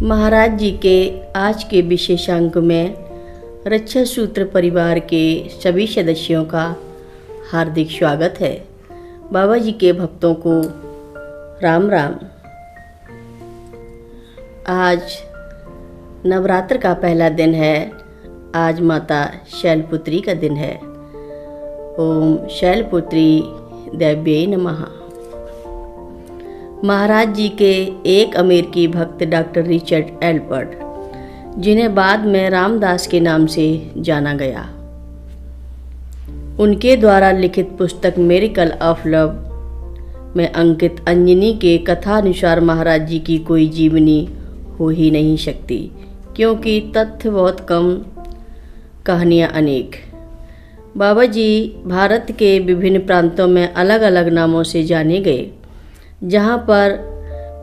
महाराज जी के आज के विशेषांक में रक्षा सूत्र परिवार के सभी सदस्यों का हार्दिक स्वागत है। बाबा जी के भक्तों को राम राम। आज नवरात्र का पहला दिन है। आज माता शैलपुत्री का दिन है। ओम शैलपुत्री देव्यै नमः। महाराज जी के एक अमेरिकी भक्त डॉक्टर रिचर्ड एल्पर्ट, जिन्हें बाद में रामदास के नाम से जाना गया, उनके द्वारा लिखित पुस्तक मिरेकल ऑफ लव में अंकित अंजनी के कथानुसार महाराज जी की कोई जीवनी हो ही नहीं सकती, क्योंकि तथ्य बहुत कम, कहानियाँ अनेक। बाबा जी भारत के विभिन्न प्रांतों में अलग अलग नामों से जाने गए, जहाँ पर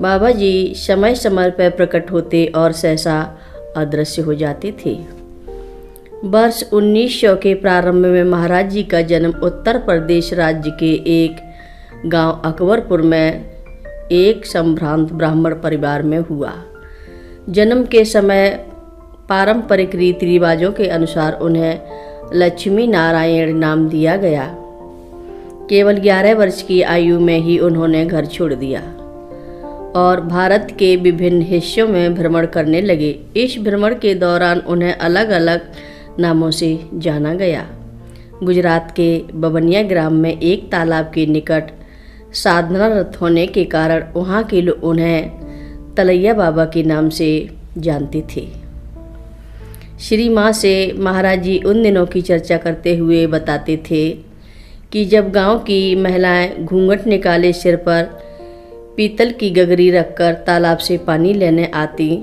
बाबा जी समय समय पर प्रकट होते और सहसा अदृश्य हो जाते थे। वर्ष 1900 के प्रारंभ में महाराज जी का जन्म उत्तर प्रदेश राज्य के एक गांव अकबरपुर में एक संभ्रांत ब्राह्मण परिवार में हुआ। जन्म के समय पारंपरिक रीति रिवाजों के अनुसार उन्हें लक्ष्मी नारायण नाम दिया गया। केवल 11 वर्ष की आयु में ही उन्होंने घर छोड़ दिया और भारत के विभिन्न हिस्सों में भ्रमण करने लगे। इस भ्रमण के दौरान उन्हें अलग अलग नामों से जाना गया। गुजरात के बबनिया ग्राम में एक तालाब के निकट साधनारत होने के कारण वहाँ के लोग उन्हें तलैया बाबा के नाम से जानते थे। श्री माँ से महाराज जी उन दिनों की चर्चा करते हुए बताते थे कि जब गांव की महिलाएं घूंघट निकाले सिर पर पीतल की गगरी रखकर तालाब से पानी लेने आती,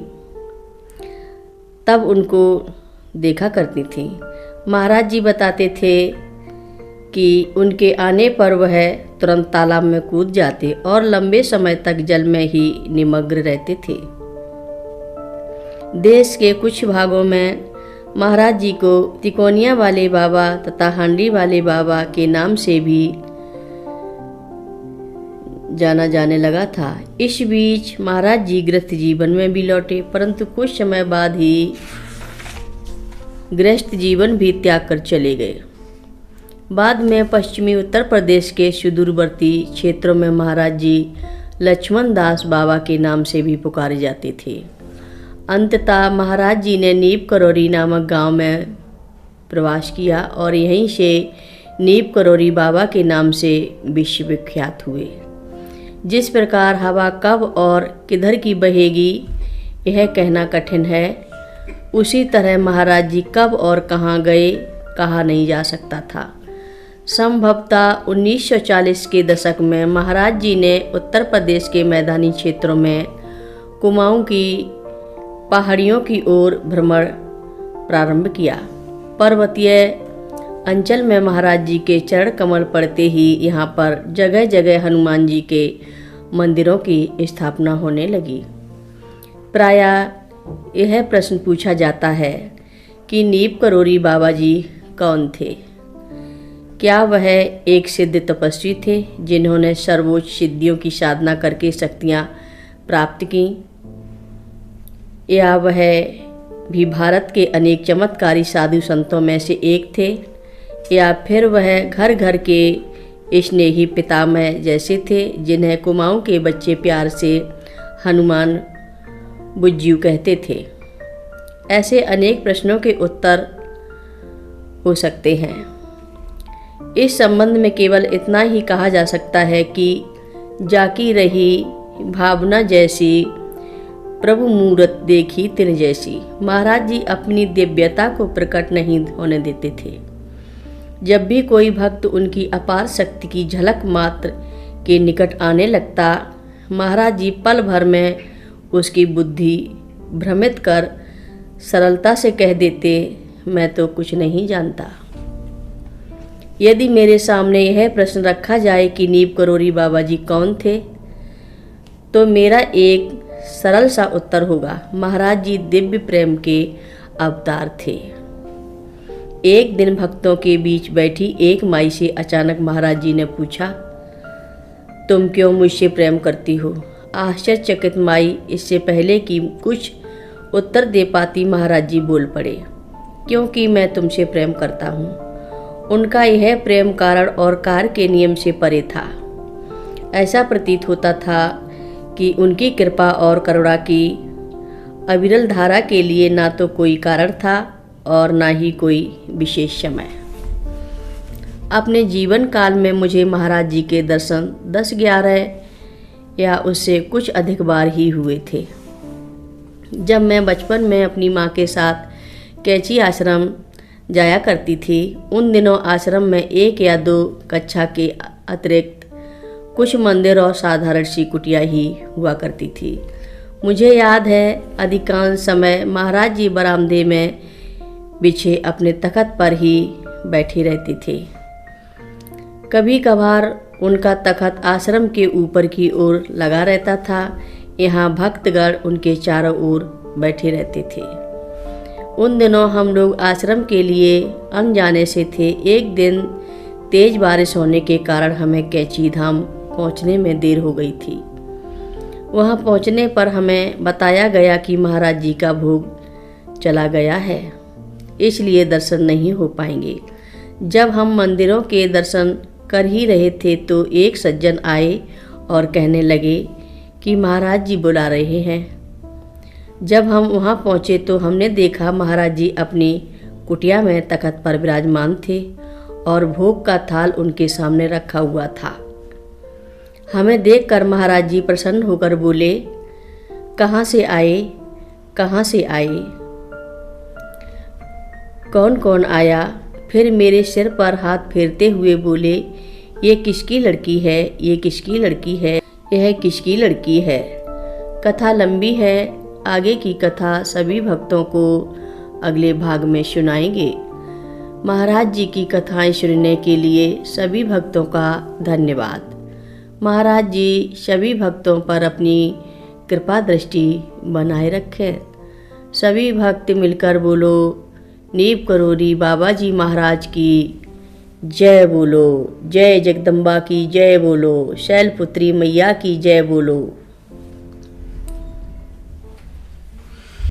तब उनको देखा करती थीं। महाराज जी बताते थे कि उनके आने पर वह तुरंत तालाब में कूद जाते और लंबे समय तक जल में ही निमग्न रहते थे। देश के कुछ भागों में महाराज जी को तिकोनिया वाले बाबा तथा हांडी वाले बाबा के नाम से भी जाना जाने लगा था। इस बीच महाराज जी गृहस्थ जीवन में भी लौटे, परंतु कुछ समय बाद ही गृहस्थ जीवन भी त्याग कर चले गए। बाद में पश्चिमी उत्तर प्रदेश के सुदूरवर्ती क्षेत्रों में महाराज जी लक्ष्मण दास बाबा के नाम से भी पुकारे जाते थे। अंततः महाराज जी ने नीप करौरी नामक गांव में प्रवास किया और यहीं से नीप करौरी बाबा के नाम से विश्व विख्यात हुए। जिस प्रकार हवा कब और किधर की बहेगी यह कहना कठिन है, उसी तरह महाराज जी कब और कहाँ गए कहा नहीं जा सकता था। संभवतः 1940 के दशक में महाराज जी ने उत्तर प्रदेश के मैदानी क्षेत्रों में कुमाऊं की पहाड़ियों की ओर भ्रमण प्रारंभ किया। पर्वतीय अंचल में महाराज जी के चरण कमल पड़ते ही यहाँ पर जगह जगह हनुमान जी के मंदिरों की स्थापना होने लगी। प्रायः यह प्रश्न पूछा जाता है कि नीप करौरी बाबा जी कौन थे? क्या वह एक सिद्ध तपस्वी थे जिन्होंने सर्वोच्च सिद्धियों की साधना करके शक्तियाँ प्राप्त की, या वह भी भारत के अनेक चमत्कारी साधु संतों में से एक थे, या फिर वह घर घर के स्नेही पितामह जैसे थे जिन्हें कुमाऊं के बच्चे प्यार से हनुमान बुज्जू कहते थे। ऐसे अनेक प्रश्नों के उत्तर हो सकते हैं। इस संबंध में केवल इतना ही कहा जा सकता है कि जाकी रही भावना जैसी प्रभु मूरत देखी तिन जैसी। महाराज जी अपनी दिव्यता को प्रकट नहीं होने देते थे। जब भी कोई भक्त उनकी अपार शक्ति की झलक मात्र के निकट आने लगता, महाराज जी पल भर में उसकी बुद्धि भ्रमित कर सरलता से कह देते, मैं तो कुछ नहीं जानता। यदि मेरे सामने यह प्रश्न रखा जाए कि नीप करौरी बाबा जी कौन थे, तो मेरा एक सरल सा उत्तर होगा। महाराज जी दिव्य प्रेम के अवतार थे। एक दिन भक्तों के बीच बैठी एक माई से अचानक महाराज जी ने पूछा, तुम क्यों मुझसे प्रेम करती हो? आश्चर्यचकित माई इससे पहले कि कुछ उत्तर दे पाती महाराज जी बोल पड़े, क्योंकि मैं तुमसे प्रेम करता हूँ। उनका यह प्रेम कारण और कार्य के नियम से परे था। ऐसा प्रतीत होता था कि उनकी कृपा और करुणा की अविरल धारा के लिए ना तो कोई कारण था और ना ही कोई विशेष समय। अपने जीवन काल में मुझे महाराज जी के दर्शन 10-11 या उससे कुछ अधिक बार ही हुए थे। जब मैं बचपन में अपनी माँ के साथ कैची आश्रम जाया करती थी, उन दिनों आश्रम में 1 या 2 कक्षा के अतिरिक्त कुछ मंदिर और साधारण सी कुटिया ही हुआ करती थी। मुझे याद है अधिकांश समय महाराज जी बरामदे में बिछे अपने तख्त पर ही बैठे रहते थे। कभी कभार उनका तख्त आश्रम के ऊपर की ओर लगा रहता था। यहाँ भक्तगण उनके चारों ओर बैठे रहते थे। उन दिनों हम लोग आश्रम के लिए अनजाने से थे। एक दिन तेज बारिश होने के कारण हमें कैची धाम पहुँचने में देर हो गई थी। वहाँ पहुँचने पर हमें बताया गया कि महाराज जी का भोग चला गया है, इसलिए दर्शन नहीं हो पाएंगे। जब हम मंदिरों के दर्शन कर ही रहे थे तो एक सज्जन आए और कहने लगे कि महाराज जी बुला रहे हैं। जब हम वहाँ पहुँचे तो हमने देखा महाराज जी अपनी कुटिया में तख्त पर विराजमान थे और भोग का थाल उनके सामने रखा हुआ था। हमें देखकर महाराज जी प्रसन्न होकर बोले, कहाँ से आए? कहाँ से आए? कौन कौन आया? फिर मेरे सिर पर हाथ फेरते हुए बोले, ये किसकी लड़की है? ये किसकी लड़की है? यह किसकी लड़की है? कथा लंबी है, आगे की कथा सभी भक्तों को अगले भाग में सुनाएंगे। महाराज जी की कथाएं सुनने के लिए सभी भक्तों का धन्यवाद। महाराज जी सभी भक्तों पर अपनी कृपा दृष्टि बनाए रखें। सभी भक्त मिलकर बोलो, नीव करोरी बाबा जी महाराज की जय बोलो, जय जगदम्बा की जय बोलो, शैलपुत्री मैया की जय बोलो।